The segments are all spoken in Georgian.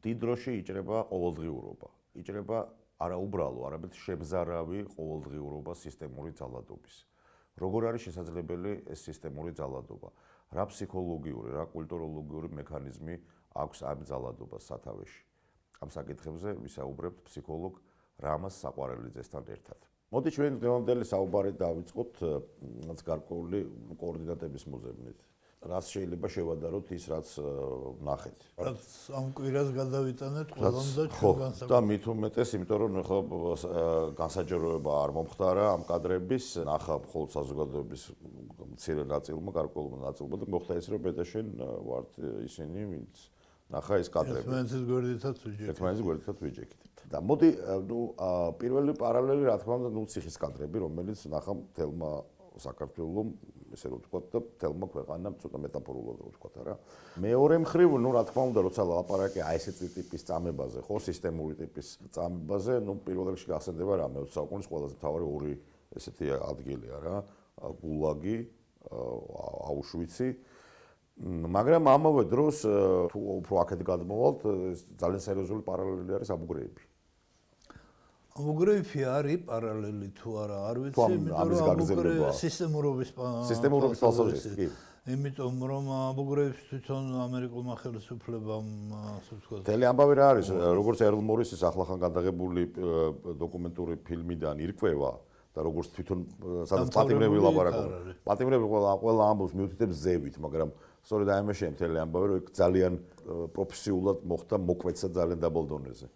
დიდ დროში იჭრება ყოველდღიურობა. იჭრება არა უბრალო, არამედ შემზარავი ყოველდღიურობა სისტემური ძალადობის. როგორ არის შესაძლებელი ეს სისტემური ძალადობა? რა ფსიქოლოგიური, რა კულტუროლოგიური მექანიზმი აქვს ამ ძალადობას სათავეში? ამ საკითხებზე ვისაუბრებთ ფსიქოლოგ რამაზ საყვარელიძესთან ერთად. მოდი ჩვენ დღევანდელი საუბარი დავიწყოთ გარკვეული კოორდინატების მოზებნით. რაც შეიძლება შევადაროთ ის, რაც ნახეთ. რაც ამ კვირას გადავიტანეთ ყველამ და ჩვენ განსაკუთრებით. და მით უმეტეს, იმიტომ რომ ახლა განსაჯაროება არ მომხდარა ამ კადრების, ნახა მხოლოდ საზოგადოების მცირე ნაწილმა, გარკვეულმა ნაწილმა და მოხდა ის, რომ ბედაშენ ვართ ისინი, ვინც ნახა ეს კადრები. ერთმანეთის გვერდითაც ვიჯექით. და მოდი, პირველი პარალელი, რა თქმა უნდა, ციხის კადრები, რომელიც ნახა მთელმა საქართველოს, ესე რომ ვთქვათ, და მთელმა ქვეყანამ ცოტა მეტაფორულად რო ვთქვათ, არა. მეორე მხრივ, რა თქმა უნდა, როცა ლაპარაკი აი ესეთი ტიპის წამებაზე, ხო, სისტემური ტიპის წამებაზე, პირველ რიგში გახსენდება რა, მე-20 საუკუნის ყველაზე მთავარი ორი ესეთი ადგილი, არა, გულაგი, აუშვიცი. მაგრამ ამავე დროს, თუ უფრო აქეთ გადმოვალთ, ძალიან სერიოზული პარალელი არის აბუ-გრეიბი. აბუ-გრეიბი არის პარალელი თუ არა, არ ვიცი, იმიტომ რომ აბუ-გრეიბი სისტემურობის თვალსაზრისით, კი. იმიტომ რომ აბუ-გრეიბს თვითონ ამერიკულმა ხელისუფლებამ, ასე ვთქვათ. მთელი ამბავი რა არის, როგორც ერლ მორისის ახლახან გადაღებული დოკუმენტური ფილმიდან ირკვევა და როგორც თვითონ სადაც პატიმრები ლაპარაკობენ. პატიმრები ყველა ამბობს მიუთითებს ზევით, მაგრამ სწორედ აი ამაშია მთელი ამბავი, რომ ძალიან პროფესიულად მოხდა მოკვეცა ძალიან დაბალ დონეზე.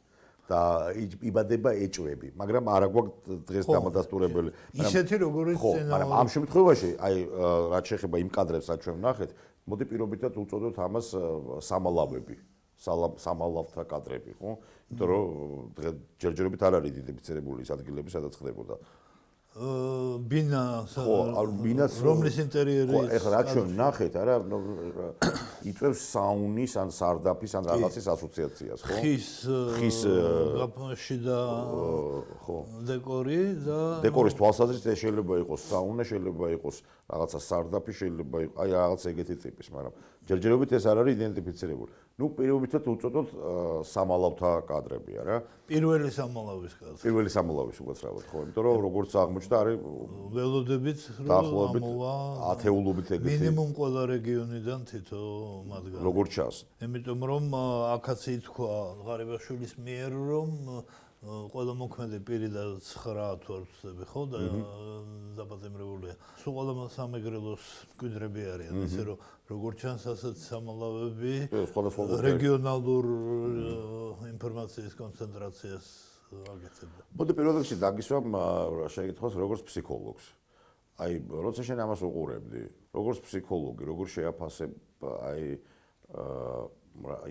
და იბადება ეჭვები, მაგრამ არა გვაქვს დღეს დამადასტურებელი. ისეთი როგორიც სცენარული. მაგრამ ამ შემთხვევაში, აი რაც შეეხება იმ კადრებს, რაც ჩვენ ვნახეთ, მოდი პირობითად უწოდოთ ამას სამალავები, სამალავთა კადრები, ხო? იმიტომ რომ ჯერჯერობით არ არის იდენტიფიცირებული ის ადგილები, სადაც ხდებოდა. ბინა, ბინას რომლის ინტერიერი ხო, ეხლა რაც ჩვენ ვნახეთ, არა, იწევს საუნის ან სარდაფის ან რაღაცის ასოციაციას, ხო? ხის გაფშიდა ხო. დეკორი და დეკორის თვალსაზრისით შეიძლება იყოს საუნა, შეიძლება იყოს რაღაცა სარდაფი, შეიძლება იყოს აი რაღაც ეგეთი ტიპის, მაგრამ ჯერჯერობით ეს არ არის იდენტიფიცირებული. პირობითად უწოდოთ სამალავთა კადრები, არა? პირველი სამალავის კადრი. პირველი სამალავის უკაცრავად, ხო, იმიტომ რომ როგორც აღმოჩნდა, არის ველოდებით დაახლოებით ათეულობით ეგეთი. მინიმუმ ყველა რეგიონიდან თითო მათგანი. როგორც ჩანს. იმიტომ რომ აქაც ითქვა ღარიბაშვილის მიერ, რომ ყველა მოქმედი პირი და 9 თუ არ ვცდები, ხო, და დაპატიმრებულია. სულ ყველა სამეგრელოს მკვიდრები არიან, ისე რომ როგორც ჩანს, ასეთ სამალავები რეგიონალურ ინფორმაციის კონცენტრაციას აკეთებდა. მოდი პირველ რიგში დაგისვამ შეკითხვას როგორც ფსიქოლოგს. აი, როცა შენ ამას უყურებდი, როგორც ფსიქოლოგი, როგორ შეაფასებ აი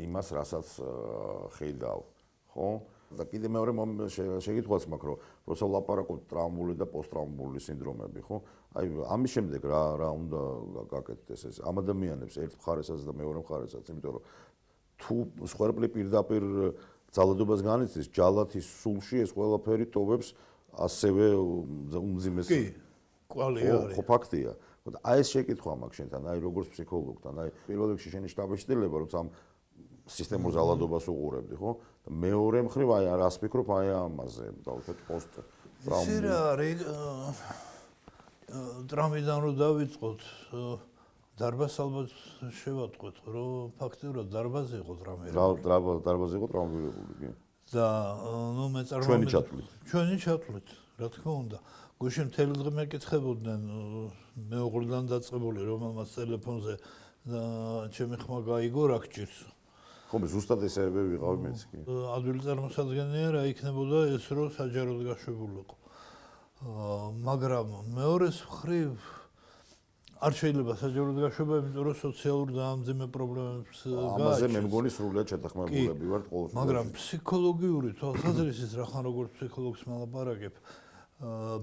იმას, რასაც ხედავ, ხო? და კიდე მეორე შეკითხვაც მაქვს, რომ როცა ვლაპარაკობ ტრაუმული და პოსტტრაუმული სინდრომები, ხო? აი, ამის შემდეგ რა უნდა გაკეთდეს ეს ამ ადამიანებს ერთ მხარესაც და მეორე მხარესაც, იმიტომ რომ თუ სხვერპლი პირდაპირ ძალადობას განიცდის, ჯალათის სულში ეს ყველაფერი ტოვებს ასევე უმძიმეს. კი, კვალი არის. ხო, ფაქტია. აი ეს შეკითხვა მაქვს შენთან, აი როგორც ფსიქოლოგთან, აი პირველ რიგში შენი შტაბ-შტილება, როცა ამ სისტემურ ძალადობას უყურებდი, ხო? და მეორე მხრივ აი რას ფიქრობ აი ამაზე, დავუშვათ პოსტ ტრაუმი. ეს რა არის? ტრაუმიდან რო დავიწყოთ, დარბაზს ალბათ შევატყვეთ, რომ ფაქტიურად დარბაზი იყო ტრაუმი. დარბაზი იყო ტრაუმირებული, კი. და მე ჩვენი ჩათვლით. ჩვენი ჩათვლით, რა თქმა უნდა. გუშინ მთელი დღე მეკითხებოდნენ მეუღლიდან დაწყებული, რომელმაც ტელეფონზე ჩემი ხმა გაიგო, რა გჭირს. ხო, ზუსტად ესეები ვიყავი მეც კი. ადვილი წარმოსადგენია რა იქნებოდა ეს, რომ საჯაროდ გაშვებულიყო. მაგრამ მეორეს მხრივ არ შეიძლება საჯაროდ გაშვება, იმიტომ რომ სოციალურ და ამძიმე პრობლემებს გააჩნს. ამაზე მე მგონი სრულიად შეთანხმებულები ვართ ყოველ შემთხვევაში. მაგრამ ფსიქოლოგიური თვალსაზრისით, რახან როგორც ფსიქოლოგს მალაპარაკებ,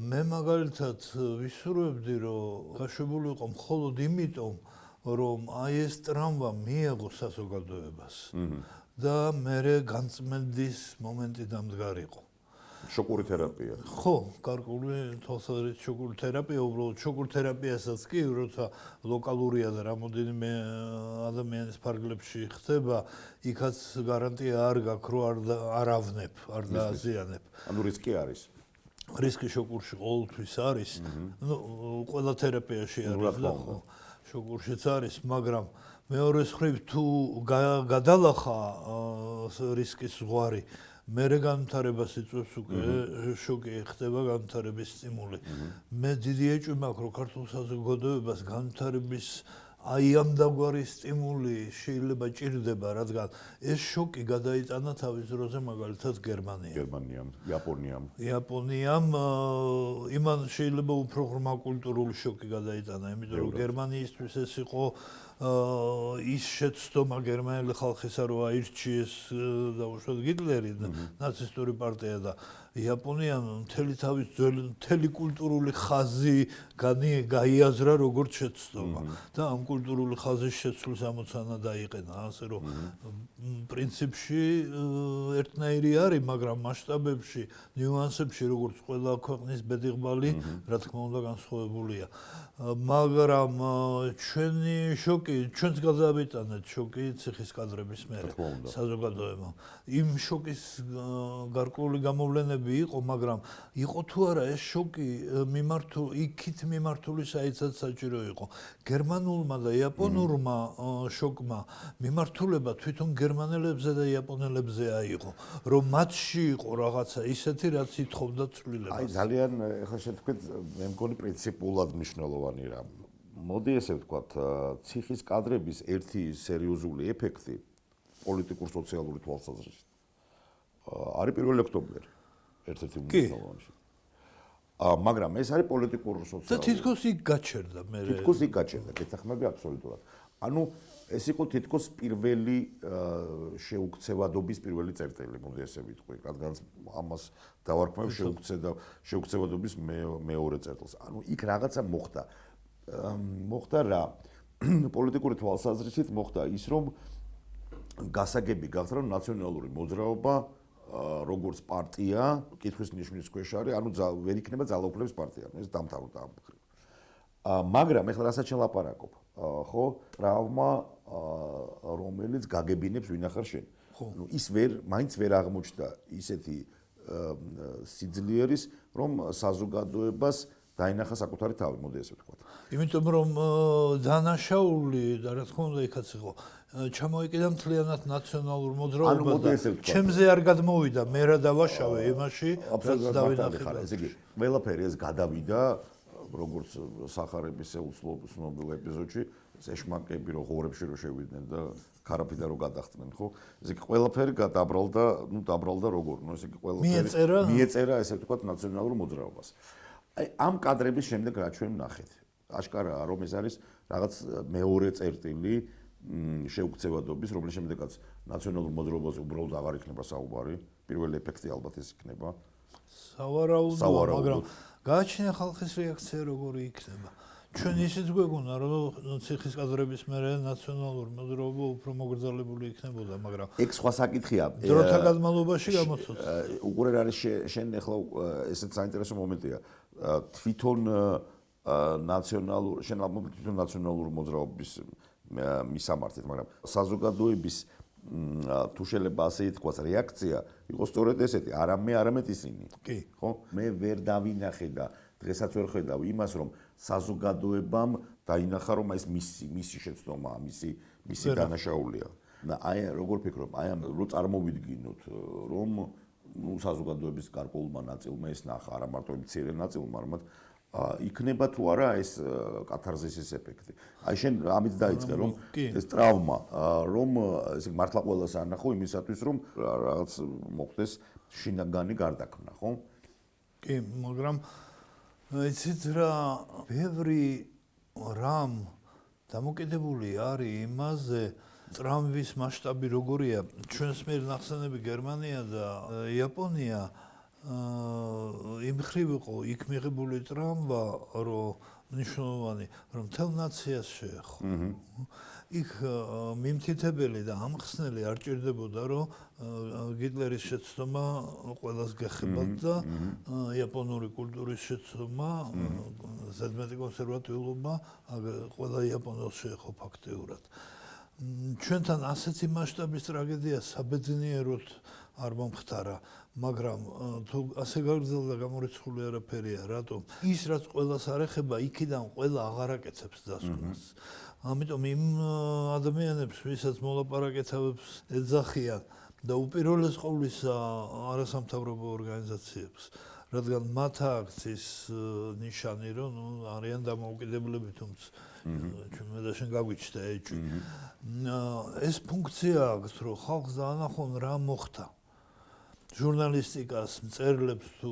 მე მაგალითად ვისურვებდი, რომ გაშვებულიყო მხოლოდ იმიტომ, რომ აი ეს ტრამვა მიეღო საზოგადოებას და მერე განწმენდის მომენტი დამდგარიყო. შოკური თერაპია. ხო, გარკვეული თვალსაზრისით შოკური თერაპია, უბრალოდ შოკურ თერაპიასაც კი, როცა ლოკალურია და რამოდენიმე ადამიანის ფარგლებში ხდება, იქაც გარანტია არ გაქვს, რომ არ ავნებ, არ დააზიანებ. ანუ რისკი არის. რისკი შოკურში ყოველთვის არის. ნუ ყველა თერაპიაში არის და ხო, შოკურშიც არის, მაგრამ მეორე მხრივ თუ გადალახა რისკის ზღვარი მერე განვითარებას იწვევს უკვე შოკი ხდება განვითარების სტიმული. მე დიდი ეჭვი მაქვს, რომ ქართულ საზოგადოებას განვითარების აი ამ დაგვარი სტიმული შეიძლება ჭირდება, რადგან ეს შოკი გადაიტანა თავის დროზე მაგალითად გერმანიამ, იაპონიამ იმან შეიძლება უფრო ღრმა კულტურული შოკი გადაიტანა, იმიტომ რომ გერმანიისთვის ეს იყო ის შეცდომა გერმანელი ხალხისა რომ აირჩიეს დაუშვათ გიტლერი ნაცისტური პარტია და იაპონიამ მთელი თავის მთელი კულტურული ხაზი გაიაზრა როგორც შეცდომა და ამ კულტურული ხაზის შეცვლის ამოცანა დაიყენა ასე რომ პრინციპში ერთნაირი არის მაგრამ მასშტაბებში ნიუანსებში როგორც ყველა ქვეყნის ბედიღბალი რა თქმა უნდა განსხვავებულია მაგრამ ჩვენი შოკი ჩვენს გადავიტანეთ შოკი ციხის კადრების მერე საზოგადოებამ იმ შოკის გარკვეული გამოვლენები იყო, მაგრამ იყო თუ არა ეს შოკი იქით მიმართული საერთოდ საჭირო იყო. გერმანულმა და იაპონურმა შოკმა მიმართულება თვითონ გერმანელებზე და იაპონელებზე აიღო, რომ მათში იყო რაღაცა ისეთი, რაც ითხოვდა ცვლილებას. აი ძალიან ეხლა შეთქვით, მე მგონი პრინციპულად მნიშვნელოვანი რამ. მოდი ესე ვთქვათ, ციხის კადრების ერთი სერიოზული ეფექტი პოლიტიკურ სოციალური თვალსაზრისით არის 1 ოქტომბერი. ერთ-ერთი მნიშვნელოვანი. მაგრამ ეს არის პოლიტიკური სოციალური. და თითქოს იქ გაჩერდა მე. თითქოს იქ გაჩერდა, გეთახმები აბსოლუტურად. ანუ ეს იყო თითქოს პირველი შეუქცევადობის პირველი წერტილი, მოდი ესე ვიტყვი, რადგან ამას დავარქმევ შეუქცევადობის მეორე წერტილს. ანუ იქ რაღაცა მოხდა. მოხდა რა? პოლიტიკური თვალსაზრისით მოხდა ის, რომ გასაგები გახდა, რომ ნაციონალური მოძრაობა როგორც პარტია, კითხვის ნიშნის ქვეშ არის, ანუ ვერ იქნება ძალაუფლების პარტია, ეს დამთავრდა ამ მხრივ. მაგრამ ეხლა რასაც შელაპარაკობ, ხო, ტრავმა, რომელიც გაგებინებს ვინახარ შენ. ნუ ის მაინც ვერ აღმოჩნდა ისეთი სიძლიერის, რომ საზოგადოებას დაინახა საკუთარი თავი, მოდი ესე ვთქვათ. იმიტომ რომ დანაშაული და რა თქმა უნდა იქაც იყო ჩამოიკიდა მთლიანად ნაციონალურ მოძრაობას და ჩემზე არ გადმოვიდა მე რა დავაშავე იმაში რაც დავინახე ესე იგი ყველაფერი ეს გადავიდა როგორც სახარების უცნობილ ეპიზოდში ეშმაკები რო ღორებში რო შევიდნენ და ქარაფიდან რო გადახდნენ ხო ესე იგი ყველაფერი დაბრალდა როგორ ნუ ესე იგი ყველაფერი მიეწერა ესე ვთქვათ ნაციონალურ მოძრაობას აი ამ კადრების შემდეგ რა ჩვენ ვნახეთ აშკარაა რომ ეს არის რაღაც მეორე წერტილი შეუქცევადობის, რომლის შემდეგაც ნაციონალურ მოძრაობაზე უბრალოდ აღარ იქნება საუბარი, პირველი ეფექტი ალბათ ეს იქნება. სავარაუდოა, მაგრამ გააჩნია ხალხის რეაქცია როგორი იქნება. ჩვენ ისიც გვეგონა, რომ ციხის კადრების მერე ნაციონალურ მოძრაობა უფრო მოგრძალებული იქნებოდა, მაგრამ ეგ სხვა საკითხია. დროთა განმავლობაში გამოცოცხლდა. უყურე რა არის შენ ახლა ესეც საინტერესო მომენტია. თვითონ ნაციონალურ მოძრაობის მისამართით, მაგრამ საზოგადოების თუ შეიძლება ასე ითქვას, რეაქცია იყო სწორედ ესეთი, არამედ ისინი. კი. ხო? მე ვერ დავინახე და დღესაც ვერ ხედავ იმას, რომ საზოგადოებამ დაინახა, რომ ეს მისი შეცდომაა, მისი დანაშაულია. და აი როგორ ფიქრობ, აი ამ რო წარმოვიდგინოთ, რომ საზოგადოების გარკვეულმა ნაწილმა ეს ნახა, არა მარტო მცირე ნაწილმა, არამედ იქნება თუ არა ეს კათარზისის ეფექტი. აი შენ ამით დაიწყე რომ ეს ტრავმა რომ ესე მართლა ყველას ანახო იმისათვის რომ რაღაც მოხდეს შინაგანი გარდაქმნა, ხო? კი, მაგრამ იცით რა, ბევრი რამ დამოკიდებული არის იმაზე ტრავმის მასშტაბი როგორია. ჩვენს მიერ ნახსენები გერმანია და იაპონია იმ ხრივ იყო იქ მიღებული ტრავმა, რომ ნიშნულოვანი, რომ მთელ ნაციას შეეხო. იქ მიმთითებელი და ამხსნელი არ ჭირდებოდა, რომ გიტლერის შეცდომა ყველას გეხებათ და იაპონური კულტურის შეცდომა, ზედმეტი კონსერვატიულობა ყველა იაპონელს შეეხო ფაქტიურად. ჩვენთან ასეთი მასშტაბის ტრაგედია საბედნიეროდ არ მომხდარა, მაგრამ თუ ასე გაგრძელდა გამორიცხული არაფერია, რატომ? ის რაც ყველას არ ეხება, იქიდან ყველა აღარ აკეთებს დასკვნას. ამიტომ იმ ადამიანებს, ვისაც მოლაპარაკებებს ეძახიან და უპირველეს ყოვლისა არასამთავრობო ორგანიზაციებს, რადგან მათ აქვს ის ნიშანი, რომ არიან დამოუკიდებლები, თუმცა ჩვენ და შენ გაგვიჩნდა ეჭვი. ეს ფუნქცია აქვს, რომ ხალხს დაანახონ რა მოხდა. ჟურნალისტიკას, მწერლებს თუ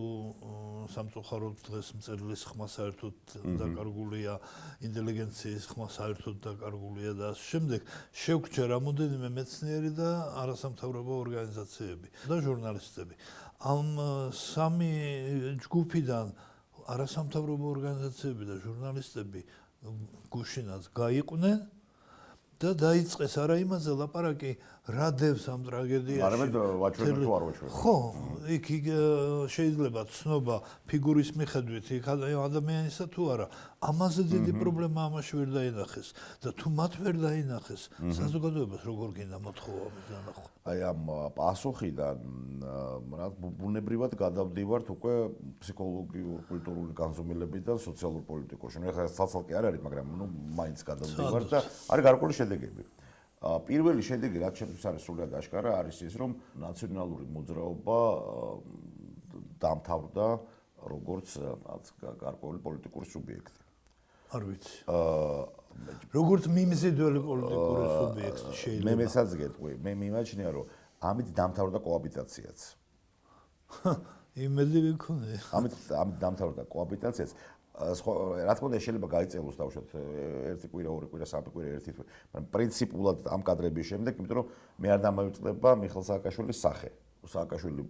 სამწუხაროდ დღეს მწერლის ხმა საერთოდ დაკარგულია, ინტელიგენციის ხმა საერთოდ დაკარგულია და ასე შემდეგ, შეგვჭირა რამოდენიმე მეცნიერი და არასამთავრობო ორგანიზაციები და ჟურნალისტები. ამ სამი ჯგუფიდან არასამთავრობო ორგანიზაციები და ჟურნალისტები გუშინაც გაიყვნენ და დაიწყეს არა იმაზე ლაპარაკი რა დევს ამ ტრაგედიაში. არამედ ვაჩვენებ თუ არ ვაჩვენებ. ხო, იქ შეიძლება ცნობა ფიგურის მიხედვით, იქ ადამიანისა თუ არა. ამაზე დიდი პრობლემა ამაში ვერ დაინახეს და თუ მათ ვერ დაინახეს, საზოგადოებას როგორ გინდა მოთხოვა ამის დანახვა. აი ამ პასუხიდან რა ბუნებრივად გადავდივართ უკვე ფსიქოლოგიურ, კულტურული განზომილებიდან სოციალურ პოლიტიკურში. ნუ ეხლა ცალ-ცალკე არ არის, მაგრამ ნუ მაინც გადავდივართ და არის გარკვეული შედეგები. პირველი შედეგი, რაც ჩემთვის არის სრულად აშკარა, არის ის, რომ ნაციონალური მოძრაობა დამთავრდა როგორც გარკვეული პოლიტიკური სუბიექტი. არ ვიცი. როგორც მიმზიდველი პოლიტიკური სუბიექტი შეიძლება. მე მეცაც გეტყვი, მე მიმაჩნია, რომ ამით დამთავრდა კოაბიტაციაც. იმედი გქონია. ამით დამთავრდა კოაბიტაციაც. რა თქმა უნდა შეიძლება გაიწელოს დავუშვათ ერთი კვირა, ორი კვირა, სამი კვირა, ერთი თვე, მაგრამ პრინციპულად ამ კადრების შემდეგ, იმიტომ რომ მე არ დამავიწყდება მიხეილ სააკაშვილის სახე. სააკაშვილი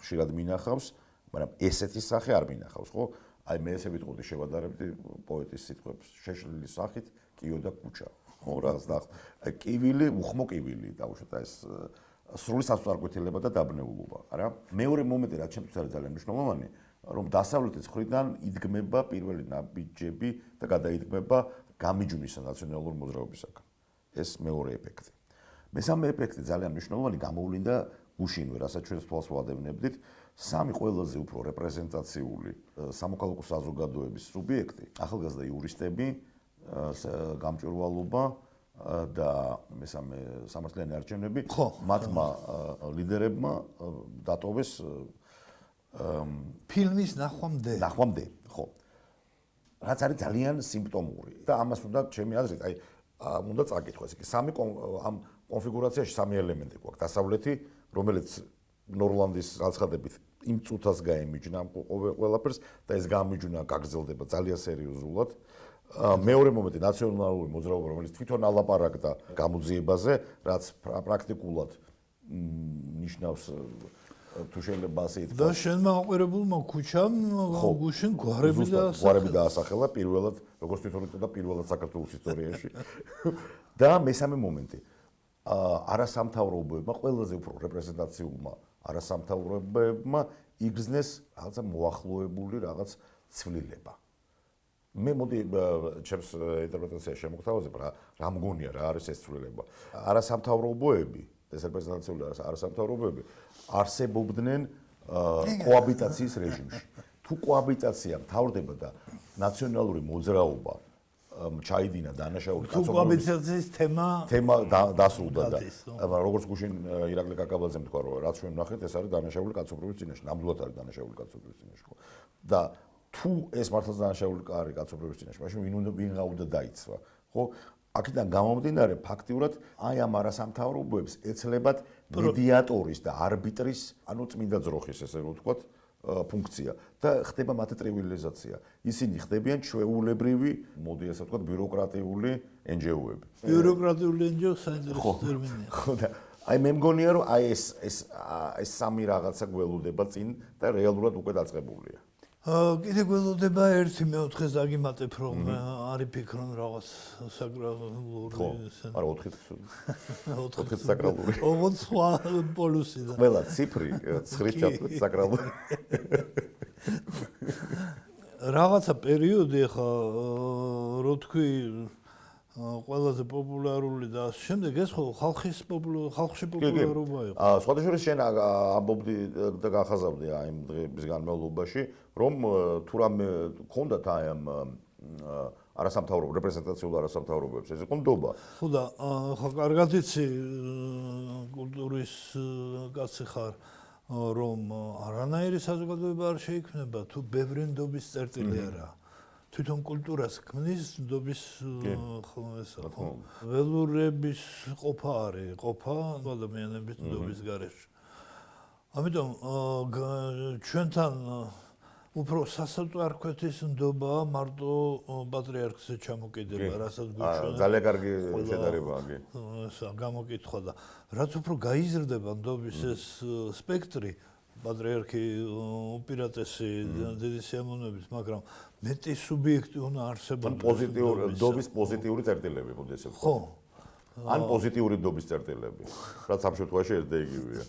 ხშირად მინახავს, მაგრამ ესეთი სახე არ მინახავს, ხო? აი მე ესე ვიტყოდი შევადარებდი პოეტის სიტყვებს, შეშლილი სახით კიო და კუჩა. ხო, რაღაც და აი კივილი, უხმო კივილი დავუშვათ ეს სრული სასწორგვეთილება და დაბნეულობა, არა? მეორე მომენტი რაც ჩემთვის არის ძალიან მნიშვნელოვანი, რომ დასავლეთის მხრიდან იდგმება პირველი ნაბიჯები და გადაიდგმება გამიჯვნის ნაციონალურ მოძრაობისაგან. ეს მეორე ეფექტი. მესამე ეფექტი ძალიან მნიშვნელოვანი გამოვლინდა გუშინვე, რასაც ჩვენ თვალს ვადევნებდით, სამი ყველაზე უფრო რეპრეზენტაციული სამოქალაქო საზოგადოების სუბიექტი, ახალგაზრდა იურისტები, გამჭვირვალობა და მესამე სამართლიანი არჩევნები, მათმა ლიდერებმა დატოვეს ფილმის ნახვამდე, ხო. რაც არის ძალიან სიმპტომური და ამას უნდა ჩემი აზრით, აი, უნდა წაკითხვას. სამი ამ კონფიგურაციაში სამი ელემენტი გვაქვს. დასავლეთი, რომელიც ნორლანდის განცხადებით იმ წუთას გაემიჯნა ყველაფერს და ეს გამიჯვნა გაგრძელდება ძალიან სერიოზულად. მეორე მომენტი ნაციონალური მოძრაობა, რომელიც თვითონ ალაპარაკდა გამოძიებაზე, რაც პრაქტიკულად ნიშნავს თუ შეიძლება ასე ითქვას. და შენმა აყვირებულმა ქუჩამ გუშინ გვარები დაასახელა პირველად, როგორც თვითონ იწოდა პირველად საქართველოს ისტორიაში. და მესამე მომენტი. არასამთავრობოებმა, ყველაზე უფრო რეპრეზენტაციულმა არასამთავრობოებმა იგრძნეს რაღაცა მოახლოებული რაღაც ცვლილება. მე მოდი ჩემს ინტერპრეტაციას შემოგთავაზებ რა მგონია რა არის ეს ცვლილება. არასამთავრობოები, ეს რეპრეზენტაციული არასამთავრობოები არსებობდნენ კოაბიტაციის რეჟიმში. თუ კოაბიტაცია მთავრდება და ნაციონალური მოძრაობა ჩაიდინა დანაშაული კაცობრიობის თუ კოაბიტაციის თემა დასრულდა და როგორც გუშინ ირაკლი კაკაბაძემ თქვა რომ რაც ჩვენ ვნახეთ ეს არის დანაშაული კაცობრიობის წინაშე, ნამდვილად არის დანაშაული კაცობრიობის წინაშე. და თუ ეს მართლაც დანაშაული არის კაცობრიობის წინაშე, მაშინ ვინ უნდა დაიცვა, ხო? აქედან გამომდინარე ფაქტიურად აი ამ არასამთავრობოებს ეცლებათ მედიატორის და არბიტრის, ანუ წმინდა ძროხის ესე რომ ვთქვათ, ფუნქცია და ხდება მათი ტრივიალიზაცია. ისინი ხდებიან ჩვეულებრივი, მოდი ასე ვთქვათ, ბიუროკრატიული NGO-ები. ბიუროკრატიული NGO საინტერესო ტერმინია. ხო და აი მე მგონია რომ აი ეს სამი რაღაცა გველოდება წინ და რეალურად უკვე დაწყებულია. კიდე გველოდება ერთი მეოთხე ზაგიმატებ რომ არის ფიქრობ რაღაც საკრალური არა 4 საკრალური. ოღონდ სხვა პოლუსი და ყველა ციფრი 9 ჩათვლით საკრალური. რაღაცა პერიოდი ხა რო თქვი ყველაზე პოპულარული და ასე შემდეგ ეს ხო ხალხში პოპულარობა იყო. სხვადასხვა შენ ამბობდი და გახაზავდი აი იმ დღის განმავლობაში რომ თუ რამე ქონდათ აი ამ არასამთავრობო რეპრეზენტაციულ არასამთავრობოებს ეს იყო ნდობა. ხო და ხა კარგად იცი კულტურის კაცი ხარ რომ არანაირი საზოგადოება არ შეიქმნება თუ ბევრი ნდობის წერტილი არა. თვითონ კულტურას ქმნის ნდობის ხო ესა ხო ველურების ყოფა არის ყოფა ადამიანების ნდობის გარეშე. ამიტომ ჩვენთან უფრო სასწორკვეთის ნდობა მარტო პატრიარქზე ჩამოკიდება, რასაც გვიჩვენა. ძალიან კარგი შედარებაა კი. ესა გამოკითხვა და რაც უფრო გაიზრდება ნდობის ეს სპექტრი პატრიარქი უპირატესი დიდი სიამოვნებით, მაგრამ მეტი სუბიექტი უნდა არსებობდეს. პოზიტიური ნდობის პოზიტიური წერტილები მოდი ესე ვთქვა. ხო. ან პოზიტიური ნდობის წერტილები. რაც ამ შემთხვევაში ერთ და იგივეა.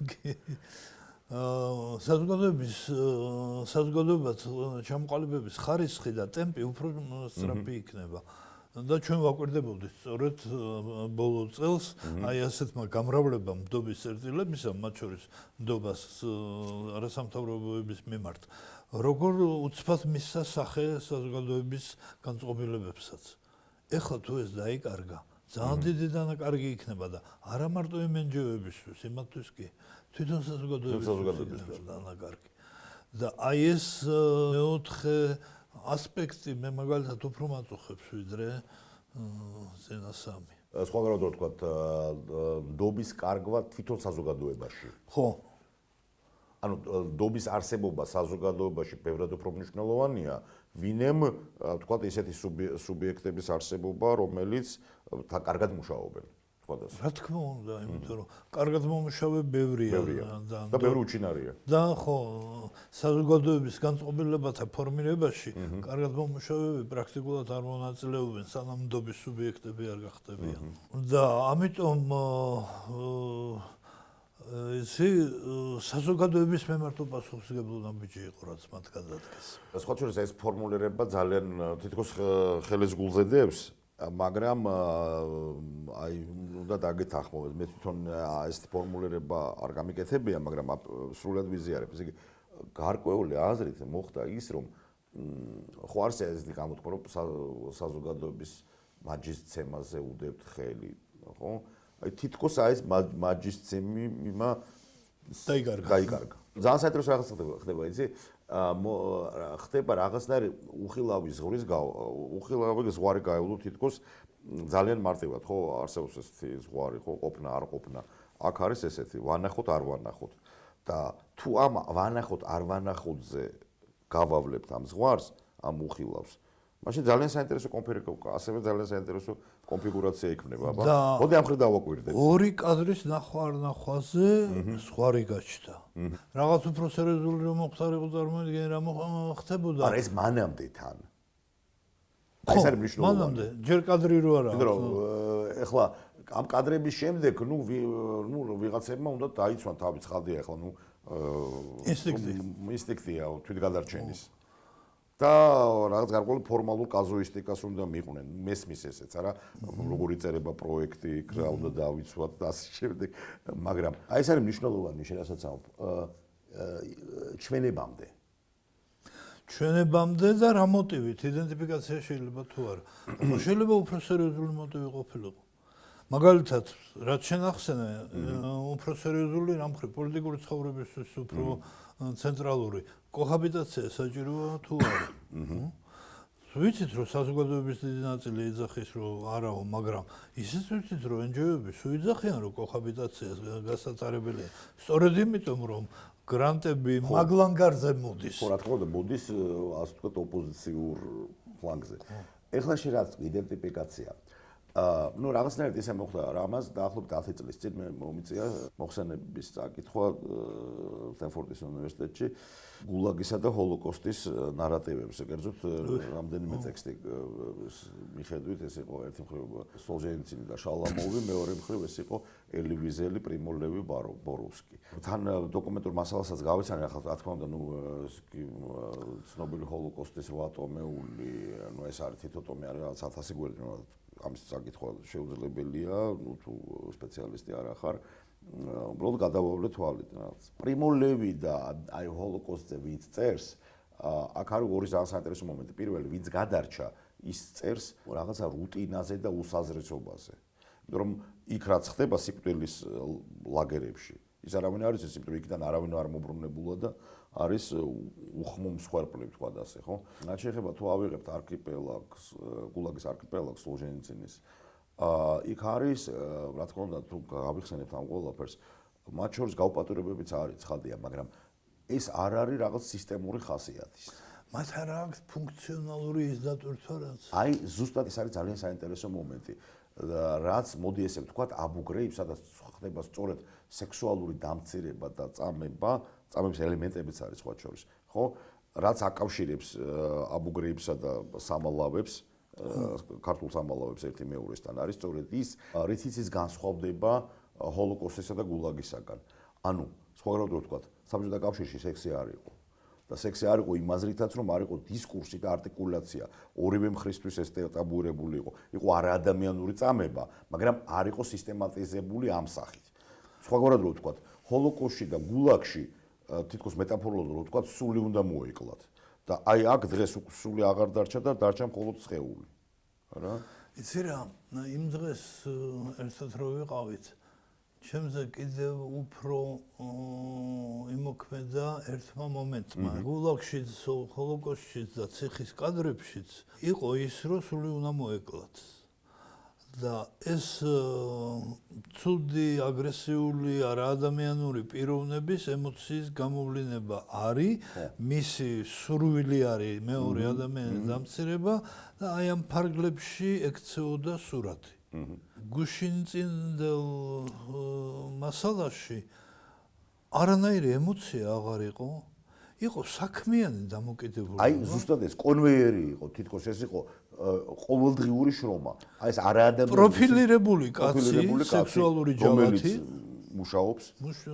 საზოგადოებაც ჩამოყალიბების ხარისხი და ტემპი უფრო სწრაფი იქნება. და ჩვენ ვაკვირდებოდით სწორედ ბოლო წელს აი ასეთმა გამრავლებამ ნდობის წერტილებისა, მათ შორის ნდობას არასამთავრობოების მიმართ, როგორ უცბად მისცა სახე საზოგადოების განწყობილებებსაც. ეხლა თუ ეს დაიკარგა, ძალიან დიდი დანაკარგი იქნება და არა მარტო იმ NGO-ებისთვის, იმათთვის კი თვითონ საზოგადოებისთვის დანაკარგი. და აი ეს მეოთხე ასპექტი მე მაგალითად უფრო მაწუხებს ვიდრე ზენასამი. სხვაგანად რო ვთქვათ, ნდობის კარგვა თვითონ საზოგადოებაში. ხო. ანუ ნდობის არსებობა საზოგადოებაში ბევრად უფრო მნიშვნელოვანია, ვინემ ვთქვათ ისეთი სუბიექტების არსებობა, რომელიც კარგად მუშაობენ. რა თქმა უნდა, იმიტომ რომ კარგად მომუშავე ბევრია და ბევრი უჩინარია. და ხო, საზოგადოების განწყობილებათა ფორმირებაში კარგად მომუშავეები პრაქტიკულად არ მონაწილეობენ, სანამ ნდობის სუბიექტები არ გახდებიან. და ამიტომ ესე საზოგადოების მიმართ უპასუხისმგებლობა ბიჭი იყო, რაც მათ გადადგეს. სხვა შორის ეს ფორმულირება ძალიან თითქოს ხელის გულზედებს, მაგრამ აი უნდა დაგეთანხმოთ. მე თვითონ ეს ფორმულირება არ გამიკეთებია, მაგრამ სრულად ვიზიარებ. ესე იგი გარკვეული აზრით მოხდა ის, რომ ხო არსებობს ეს გამოთქმა, რომ საზოგადოების მაჯისცემაზე უდებთ ხელი, ხო? აი თითქოს აი ეს მაჯისცემა დაიკარგა. ძალიან საინტერესო რაღაც ხდება, იცი? ხდება რაღაცნაირი უხილავი ზღვრის უხილავი ზღვარი გაევლო თითქოს ძალიან მარტივად, ხო? არსებობს ესეთი ზღვარი, ხო? ყოფნა, არ ყოფნა. აქ არის ესეთი, ვანახოთ, არ ვანახოთ. და თუ ამ ვანახოთ, არ ვანახოთზე გავავლებთ ამ ზღვარს, ამ უხილავს, მაშინ ძალიან საინტერესო ასევე ძალიან საინტერესო კონფიგურაცია იქნება, აბა. მოდი ამ ხრით დავაკვირდეთ. ორი კადრის ნახვა არ ნახვაზე ზღვარი გაჩნდა. რაღაც უფრო სერიოზული რომ მოხდარიყო წარმოიდგინე რა ხდებოდა. არა, ეს მანამდე თან. ეს არის მნიშვნელოვანი. მანამდე, ჯერ კადრი რო არა. იმიტომ რომ ეხლა ამ კადრების შემდეგ, ნუ ვიღაცებმა უნდა დაიცვან თავი ცხადია, ეხლა ნუ ინსტინქტია თვითგადარჩენის. და რაღაც გარკვეული ფორმალურ კაზუისტიკას უნდა მიყვნენ. მესმის ესეც, არა? როგორ იწერება პროექტი, რა უნდა დავიცვათ და ასე შემდეგ. მაგრამ აი ეს არის მნიშვნელოვანი, შენასაც ამბობ. ჩვენებამდე. ჩვენებამდე და რა მოტივით იდენტიფიკაცია შეიძლება თუ არა. შეიძლება უფრო სერიოზული მოტივი ყოფილიყო. მაგალითად, რაც შენ ახსენე, უფრო სერიოზული რამხრივ პოლიტიკური ცხოვრებისთვის უფრო ცენტრალური კოჰაბიტაცია საჭიროა თუ არა. ვიცით რომ საზოგადოების დიდი ნაწილი ეძახის რომ არაო, მაგრამ ისიც ვიცით რომ NGO-ები სუიძახიან რომ კოჰაბიტაციას გასაწარებელია. სწორედ იმიტომ რომ გრანტები მაგლანგარზე მოდის. ხო, რა თქმა უნდა, მოდის ასე ვთქვათ ოპოზიციურ ფლანგზე. ეხლა შე რაც იდენტიფიკაცია. ну რაღაცნაირად ისე მოხდა რა ამას დაახლოებით 10 წლის წინ მე მომიწია მოხსენების წაკითხვა სტენფორდის უნივერსიტეტში გულაგისა და ჰოლოკოსტის ნარატივებს კერძოდ რამდენიმე ტექსტი მიხედვით ეს იყო ერთი მხრივ სოლჟენიცინი და შალამოვი მეორე მხრივ ეს იყო ელი ვიზელი პრიმო ლევი ბოროვსკი თან დოკუმენტურ მასალასაც გავიცანი ახლა რა თქმა უნდა ნუ ცნობილი ჰოლოკოსტის 8 ტომეული ნუ ეს არის თითო ტომი არის რაღაც 1000 გვერდი ამის საკითხვა შეუძლებელია, ну თუ სპეციალისტი არ ახარ, უბრალოდ გადავავლე თვალით რაღაც. პრიმო ლევი და აი ჰოლოკოსტზე ვინც წერს, აქ არის ორი ძალიან საინტერესო მომენტი. პირველი, ვინც გადარჩა, ის წერს რაღაცა რუტინაზე და უსაზრესობაზე. იმიტომ რომ იქ რაც ხდება სიკვდილის ლაგერებში, ის არავინ არ იცის, იმიტომ რომ იქიდან არავინ არ მობრუნებულა და არის უხმო მსხვერპლი თქვა და ასე, ხო? რაც შეიძლება თუ ავიღებთ არქიპელაგს, გულაგის არქიპელაგს სოლჟენიცინის. იქ არის, რა თქმა უნდა, თუ გავიხსენებთ ამ ყველაფერს, მათ შორის გაუპატიურებებიც არის, ცხადია, მაგრამ ეს არ არის რაღაც სისტემური ხასიათის. მათ არ აქვს ფუნქციონალური ისდატვირთვა რაც. აი, ზუსტად ეს არის ძალიან საინტერესო მომენტი. რაც მოდი ესე ვთქვათ, აბუ გრეიბ, სადაც ხდება სწორედ სექსუალური დამცირება და წამების ელემენტებიც არის სხვა შორის, ხო? რაც აკავშირებს აბუ გრეიბსა და სამალავებს, ქართულ სამალავებს ერთი მეორესთან არის სწორედ ის, რითიც ის განსხვავდება ჰოლოკოსტისა და გულაგისაგან. ანუ, სხვაგანად რო ვთქვათ, საბჭოთა კავშირში სექსი არ იყო. და სექსი არ იყო იმ აზრითაც, რომ არ იყო დისკურსი და არტიკულაცია. ორივე მხრისთვის ეს ტაბუირებული იყო. იყო არაადამიანური წამება, მაგრამ არ იყო სისტემატიზებული ამ სახით. სხვაგანად რო ვთქვათ, ჰოლოკოსტში და გულაგში თითქოს მეტაფორულად რო ვთქვათ, სული უნდა მოეკლათ. და აი აქ დღეს სული აღარ დარჩა და დარჩა მხოლოდ სხეული. რა? იცი რა, იმ დღეს ერთად რო ვიყავით, ჩემზე კიდევ უფრო იმოქმედა ერთმა მომენტმა. გულაგშიც, ჰოლოკოსტშიც და ციხის კადრებშიც იყო ის, რომ სული უნდა მოეკლათ. და ეს ცუდი, აგრესიული, არაადამიანური პიროვნების ემოციის გამოვლინება არის, მისი სურვილი არის მეორე ადამიანის დამცირება და აი ამ ფარგლებში ექცეოდა სურათი. გუშინწინდელ მასალაში არანაირი ემოცია აღარ იყო. იყო საქმიანი დამოკიდებულება. აი ზუსტად ეს კონვეიერი იყო, თითქოს ეს იყო ყოველდღიური შრომა. აი ეს არაადამიანი პროფილირებული კაცი, სექსუალური ჯალათი მუშაობს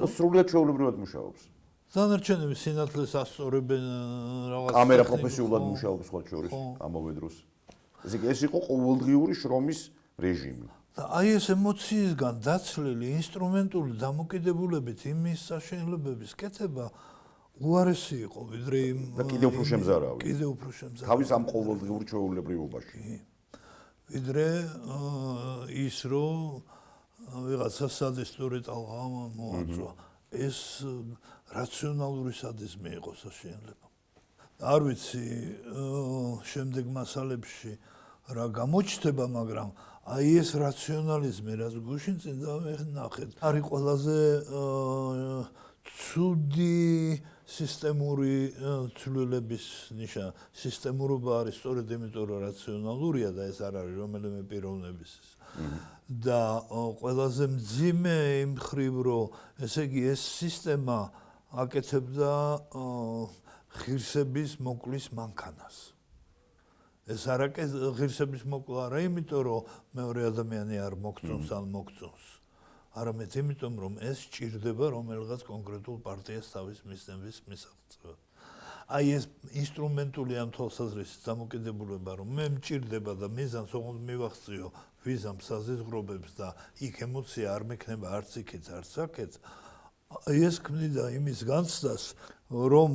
და სრულიად ჩვეულებრივად მუშაობს. დანარჩენები სინათლეს ასწორებენ რაღაც კამერა პროფესიულად მუშაობს სხვა შორის ამავე დროს. ეს იყო ყოველდღიური შრომის რეჟიმი. და აი ეს ემოციისგან დაცლილი ინსტრუმენტული დამოკიდებულებით იმის საშენელებების კეთება უარესი იყო ვიდრე იმ და კიდევ უფრო შემზარავი. კიდევ უფრო შემზარავი. თავის ამ ყოველდღიურ ჩვეულებრივობაში. ვიდრე ის რომ ვიღაცა სადისტური ტალღა მოაწვა. ეს რაციონალური სადიზმი იყო საშენელება. არ ვიცი შემდეგ მასალებში რა გამოჩნდება, მაგრამ აი ეს რაციონალიზმი, რაც გუშინ წინ დავინახეთ, არის ყველაზე ცუდი სისტემური ცვლილების ნიშანი. სისტემურობა არის სწორედ იმიტომ, რომ რაციონალურია და ეს არ არის რომელიმე პიროვნების. და ყველაზე მძიმე იმ ხრივ, რომ ესე იგი ეს სისტემა აკეთებდა ღირსების მოკლის მანქანას. ეს არ ღირსების მოკლა არა იმიტომ, რომ მეორე ადამიანი არ მოგწონს ან მოგწონს. არამედ იმიტომ, რომ ეს სჭირდება რომელიღაც კონკრეტულ პარტიას თავის მისნების მისაღწევად. აი ეს ინსტრუმენტული ამ თვალსაზრისით დამოკიდებულება, რომ მე მჭირდება და მიზანს ოღონდ მივახციო ვიზამ საზღვრობებს და იქ ემოცია არ მექნება არც იქით, არც აქეთ. ეს ქმნიდა იმის განცდას, რომ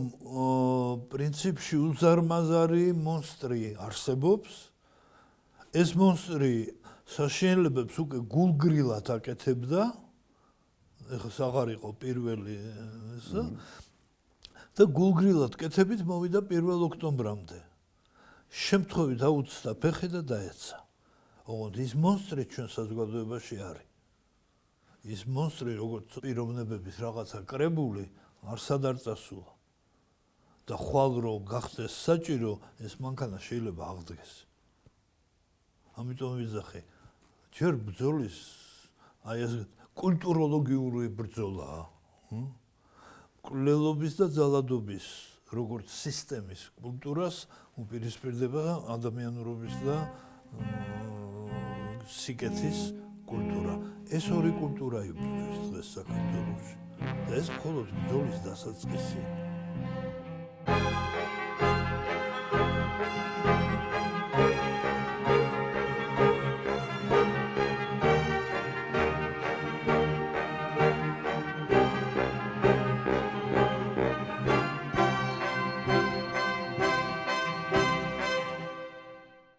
პრინციპში უზარმაზარი მონსტრი არსებობს. ეს მონსტრი საშენელებებს უკვე გულგრილად აკეთებდა. ეხლა აღარ იყო პირველი ესა. და გულგრილად კეთებით მოვიდა 1 ოქტომბრამდე. შემთხვევით აუცდა ფეხი და დაეცა. ოღონდ ის მონსტრი ჩვენ საზოგადოებაში არის. ის მონსტრი როგორც პიროვნებების რაღაცა კრებული არსად არ წასულა. და ხვალ რო გახდეს საჭირო, ეს მანქანა შეიძლება აღდგეს. ამიტომ ვიზახე ჯერ ბრძოლის აი ეს კულტუროლოგიური ბრძოლაა. კვლელობის და ძალადობის როგორც სისტემის კულტურას უპირისპირდება ადამიანურობის და სიკეთის კულტურა. ეს ორი კულტურა იბრძვის დღეს საქართველოში. და ეს მხოლოდ ბრძოლის დასაწყისია.